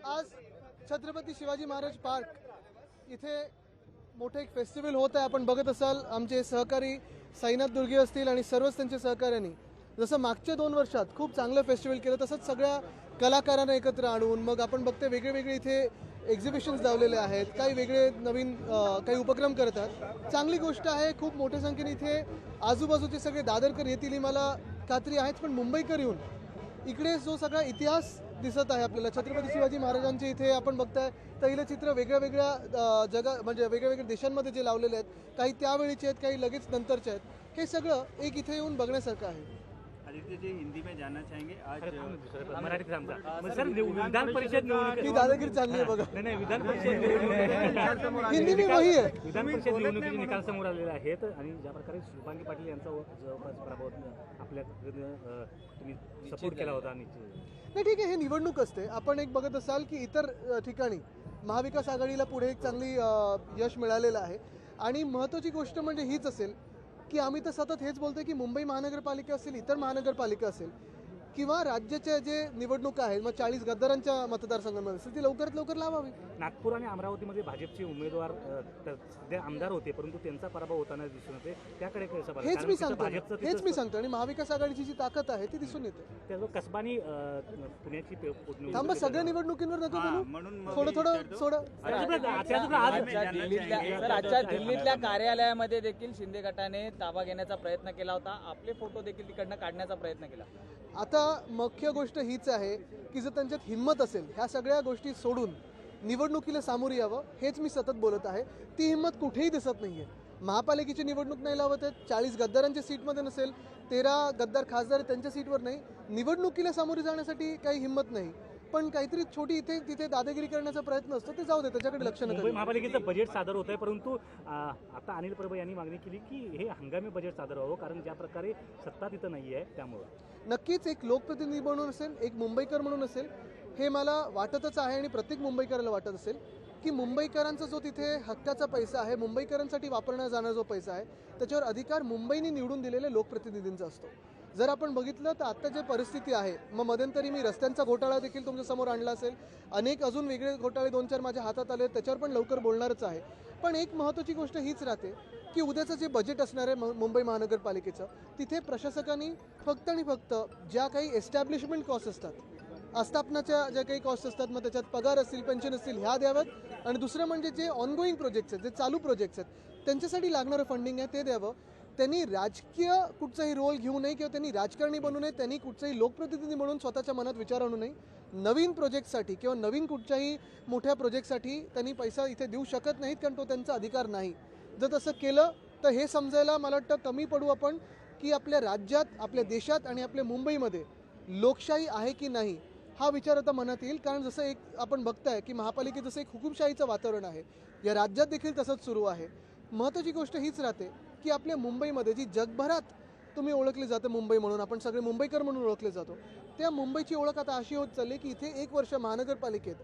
आज छत्रपती शिवाजी महाराज पार्क इथे मोठे एक फेस्टिवल होत आहे. आपण बघत असाल आमचे सहकारी साईनाथ दुर्गे असतील आणि सर्वच त्यांच्या सहकाऱ्यांनी जसं मागच्या 2 वर्षात खूप चांगलं फेस्टिवल केलं तसंच सगळ्या कलाकारांना एकत्र आणून मग आपण बघते वेगळे वेगळे इथे एक्झिबिशन्स लावलेले आहेत. काही वेगळे नवीन काही उपक्रम करतात. चांगली गोष्ट आहे. खूप मोठ्या संख्येने इथे आजूबाजूचे सगळे दादरकर येतील ही मला खात्री आहेच. पण मुंबईकर येऊन इकडे जो सगळा इतिहास दिसत आहे आपल्याला छत्रपती शिवाजी महाराजांचे इथे आपण बघताय तैलचित्र वेगळ्या वेगळ्या जगा म्हणजे वेगळ्या वेगळ्या देशांमध्ये जे लावलेले आहेत. काही त्यावेळीचे आहेत, काही लगेच नंतरचे आहेत. हे सगळं एक इथे येऊन बघण्यासारखं आहे. आदित्य जी हिंदी में जानना चाहेंगे आज मराठीत सांगा सर विधान परिषद ही दादागिरी चालली आहे बघा. नाही विधान परिषद हिंदी में वही आहे. विधान परिषद निवडणुकीचे निकाल समोर आलेले आहेत आणि ज्या प्रकारे शुभांगी पाटील यांचा जवळपास प्रभाव आपल्या तुम्ही सपोर्ट केला होता आणि नाही ठीक आहे. हे निवडणूक असते. आपण एक बघत असाल की इतर ठिकाणी महाविकास आघाडीला पुढे एक चांगली यश मिळालेलं आहे आणि महत्त्वाची गोष्ट म्हणजे हीच असेल की आम्ही तर सतत हेच बोलतोय की मुंबई महानगरपालिका असेल, इतर महानगरपालिका असेल किंवा राज्याच्या जे निवडणुका आहेत मग 40 गद्दारांच्या मतदारसंघांमध्ये असेल ती लवकरात लवकर लावावी. नागपूर आणि अमरावतीमध्ये भाजपचे उमेदवार सध्या आमदार होते परंतु त्यांचा पराभव होताना दिसून येते. त्याकडे हेच मी सांगतो आणि महाविकास आघाडीची जी ताकद आहे ती दिसून येते. त्याचं कसबानी पुण्याची थांबा सगळ्या निवडणुकींवर नको बोलू. थोडं सोडं. आजच्या दिल्लीतल्या कार्यालयामध्ये देखील शिंदे गटाने ताबा घेण्याचा प्रयत्न केला होता. आपले फोटो देखील तिकडनं काढण्याचा प्रयत्न केला. आता मुख्य गोष्ट हीच आहे की जर त्यांच्यात हिंमत असेल ह्या सगळ्या गोष्टी सोडून निवडणुकीला सामोरी यावं हेच मी सतत बोलत आहे. ती हिंमत कुठेही दिसत नाहीये. महापालिकेची निवडणूक नाही लावत आहेत. 40 गद्दारांच्या सीटमध्ये नसेल, 13 गद्दार खासदार त्यांच्या सीटवर नाही. निवडणुकीला सामोरी जाण्यासाठी काही हिंमत नाही. पण काहीतरी छोटी इथे तिथे दादागिरी करण्याचा प्रयत्न असतो ते जाऊ दे, त्याच्याकडे लक्ष नका. महापालिकेचं बजेट सादर होत आहे परंतु आता अनिल परब यांनी मागणी केली की हे हंगामी बजेट सादर व्हावं कारण ज्या प्रकारे सत्ता तिथं नाही आहे त्यामुळं नक्कीच एक लोकप्रतिनिधी म्हणून असेल, एक मुंबईकर म्हणून असेल, हे मला वाटतच आहे आणि प्रत्येक मुंबईकराला वाटत असेल की मुंबईकरांचा जो तिथे हक्काचा पैसा आहे, मुंबईकरांसाठी वापरण्यात जाणारा जो पैसा आहे त्याच्यावर अधिकार मुंबईने निवडून दिलेल्या लोकप्रतिनिधींचा असतो. जर आपण बघितलं तर आता जे परिस्थिती आहे मग मध्यंतरी मी रस्त्यांचा घोटाळा देखील तुमच्या समोर आणला असेल. अनेक अजून वेगळे घोटाळे 2-4 माझ्या हातात आले त्याच्यावर पण लवकर बोलणारच आहे. पण एक महत्त्वाची गोष्ट हीच राहते की उद्याचं जे बजेट असणार आहे मुंबई महानगरपालिकेचं तिथे प्रशासकांनी फक्त आणि फक्त ज्या काही एस्टॅब्लिशमेंट कॉस्ट असतात, आस्थापनाच्या ज्या काही कॉस्ट असतात मग त्याच्यात पगार असतील, पेन्शन असतील ह्या द्याव्यात आणि दुसरं म्हणजे जे ऑनगोईंग प्रोजेक्ट्स आहेत, जे चालू प्रोजेक्ट्स आहेत त्यांच्यासाठी लागणारं फंडिंग आहे ते द्यावं. त्यांनी राजकीय कुठचाही रोल घेऊ नये किंवा त्यांनी राजकारणी बनू नये, त्यांनी कुठचाही लोकप्रतिनिधी म्हणून स्वतःच्या मनात विचार आणू नये. नवीन प्रोजेक्टसाठी किंवा नवीन कुठच्याही मोठ्या प्रोजेक्टसाठी त्यांनी पैसा इथे देऊ शकत नाहीत कारण तो त्यांचा अधिकार नाही. जर तसं केलं तर हे समजायला मला वाटतं कमी पडू आपण की आपल्या राज्यात, आपल्या देशात आणि आपल्या मुंबईमध्ये लोकशाही आहे की नाही हा विचार आता मनात येईल. कारण जसं एक आपण बघताय की महापालिकेत जसं एक हुकुमशाहीचं वातावरण आहे या राज्यात देखील तसंच सुरू आहे. महत्त्वाची गोष्ट हीच राहते की आपल्या मुंबईमध्ये जी जगभरात तुम्ही ओळखली जाते मुंबई म्हणून, आपण सगळे मुंबईकर म्हणून ओळखले जातो, त्या मुंबईची ओळख आता अशी होत चालली की इथे 1 वर्ष महानगरपालिकेत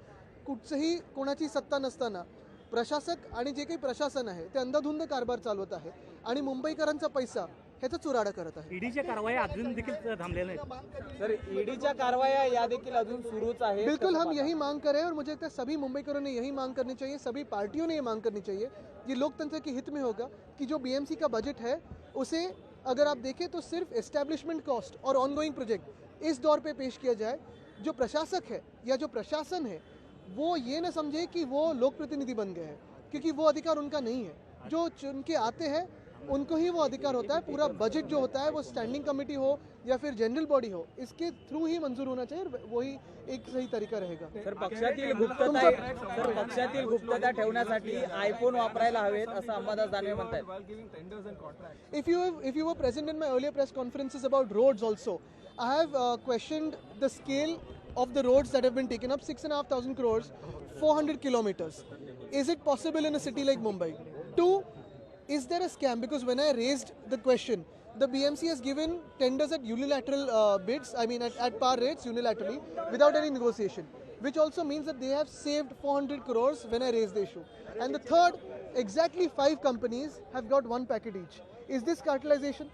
कुठचंही कोणाची सत्ता नसताना प्रशासक आणि जे काही प्रशासन आहे ते अंधाधुंद कारभार चालवत आहे आणि मुंबईकरांचा पैसा ह्याचा चुराडा करत आहे. ईडीच्या कारवाया अजून देखील थांबलेल्या आहेत. सर ईडीच्या कारवाया या देखील अजून सुरूच आहेत. बिल्कुल हम यही मांग कर रहे हैं और मुझे लगता है सभी मुंबईकरों ने यही मांग करनी चाहिए, सभी पार्टियों ने ये मांग करनी चाहिए. ये लोकतंत्र के हित में होगा कि जो बीएमसी का बजट है उसे अगर आप देखें तो सिर्फ एस्टैब्लिशमेंट कॉस्ट और ऑनगोइंग प्रोजेक्ट इस दौर पे पेश किया जाए. जो प्रशासक है या जो प्रशासन है वो ये न समझे कि वो लोक प्रतिनिधि बन गए हैं क्योंकि वो अधिकार उनका नहीं है. जो चुन के आते हैं उनको ही वो अधिकार होता है. पूरा बजट जो होता है वो स्टैंडिंग कमेटी हो या फिर जनरल बॉडी हो इसके थ्रू ही मंजूर होना चाहिए. वही एक सही तरीका रहेगा. सर पक्षातील गुप्तता ठेवण्यासाठी आयफोन वापरायला हवेत असं अंबादास दानवे म्हणतात. If you were present in my earlier press conferences about roads also, I have questioned the scale of the roads that have been taken up. 6,500 crores, 400 kilometers. Is it possible in a city like Mumbai? 2, is there a scam? Because when I raised the question, the BMC has given tenders at unilateral bids, I mean at par rates unilaterally without any negotiation, which also means that they have saved 400 crores when I raised the issue. And the third, exactly 5 companies have got 1 packet each. Is this cartelization?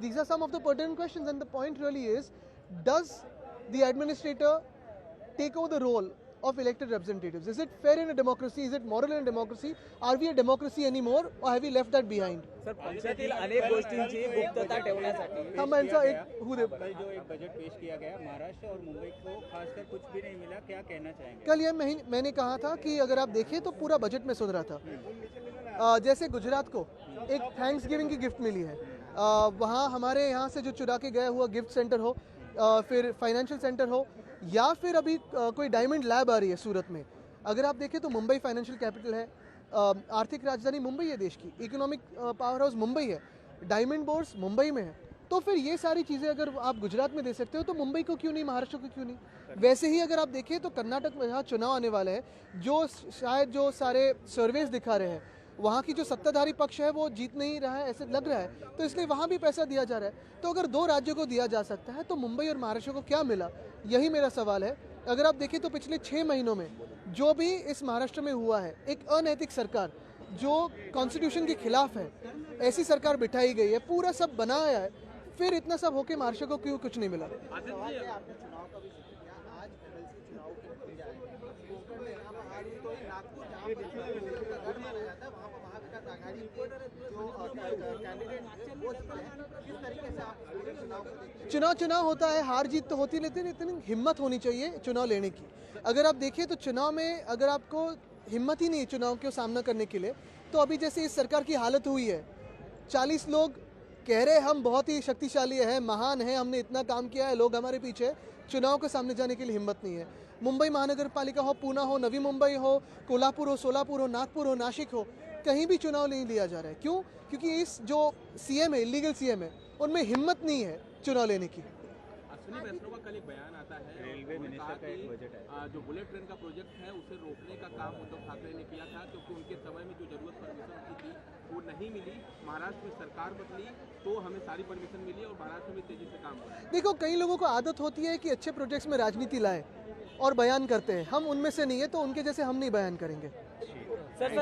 These are some of the pertinent questions, and the point really is, does the administrator take over the role of elected representatives. Is it fair in a democracy? Is it moral in a democracy? Are we a democracy anymore, or have we left that behind? Sir पक्षातील अनेक गोष्टींची गुप्तता ठेवण्यासाठी हम यांचा एक होऊ दे. कल जो एक बजट पेश किया गया महाराष्ट्र और मुंबई को खासकर कुछ भी नहीं मिला, क्या कहना चाहेंगे? कल ये मैंने कहा था कि अगर आप देखें तो पूरा बजट में सुधरा था. जैसे गुजरात को एक थैंक्स गिविंग की गिफ्ट मिली है, वहाँ हमारे यहाँ से जो चुरा के गया हुआ गिफ्ट सेंटर हो, फिर फाइनेंशियल सेंटर हो, या फिर अभी कोई डायमंड लैब आ रही है सूरत में. अगर आप देखें तो मुंबई फाइनेंशियल कैपिटल है, आर्थिक राजधानी मुंबई है देश की, इकोनॉमिक पावर हाउस मुंबई है, डायमंड बोर्स मुंबई में है. तो फिर ये सारी चीज़ें अगर आप गुजरात में दे सकते हो तो मुंबई को क्यों नहीं, महाराष्ट्र को क्यों नहीं? वैसे ही अगर आप देखें तो कर्नाटक में जहाँ चुनाव आने वाले हैं, जो शायद जो सारे सर्वेस दिखा रहे हैं, वहाँ की जो सत्ताधारी पक्ष है वो जीत नहीं रहा है ऐसे लग रहा है, तो इसलिए वहाँ भी पैसा दिया जा रहा है. तो अगर 2 राज्यों को दिया जा सकता है तो मुंबई और महाराष्ट्र को क्या मिला, यही मेरा सवाल है. अगर आप देखें तो पिछले 6 महीनों में जो भी इस महाराष्ट्र में हुआ है, एक अनैतिक सरकार जो कॉन्स्टिट्यूशन के खिलाफ है, ऐसी सरकार बिठाई गई है, पूरा सब बनाया है, फिर इतना सब होके महाराष्ट्र को क्यों कुछ नहीं मिला? चुनाव होता है, हार जीत तो होती, लेकिन इतनी हिम्मत होनी चाहिए चुनाव लेने की. अगर आप देखिए तो चुनाव में अगर आपको हिम्मत ही नहीं है चुनाव के सामना करने के लिए, तो अभी जैसे इस सरकार की हालत हुई है, 40 लोग कह रहे हम बहुत ही शक्तिशाली हैं, महान हैं, हमने इतना काम किया है, लोग हमारे पीछे, चुनाव के सामने जाने के लिए हिम्मत नहीं है. मुंबई महानगर पालिका हो, पूना हो, नवी मुंबई हो, कोल्हापुर हो, सोलापुर हो, नागपुर हो, नासिक हो, कहीं भी चुनाव नहीं लिया जा रहा है. क्यों? क्योंकि इस जो सीएम है, इलीगल सीएम है, उनमें हिम्मत नहीं है चुनाव लेने की. अश्विनी वैष्णव का कल एक बयान आता है, रेलवे उन्होंने मिनिस्टर कहा का एक कि, बजट है. जो बुलेट ट्रेन का प्रोजेक्ट है उसे रोकने का काम उद्धव ठाकरे ने किया था, क्योंकि उनके समय में जो जरूरत परमिशन की थी वो नहीं मिली. महाराष्ट्र में सरकार बदली तो हमें सारी परमिशन मिली और महाराष्ट्र में तेजी से काम हुआ. देखो, कई लोगों को आदत होती है कि अच्छे प्रोजेक्ट्स में राजनीति लाए और बयान करते हैं. हम उनमें से नहीं है, तो उनके जैसे हम नहीं बयान करेंगे. सर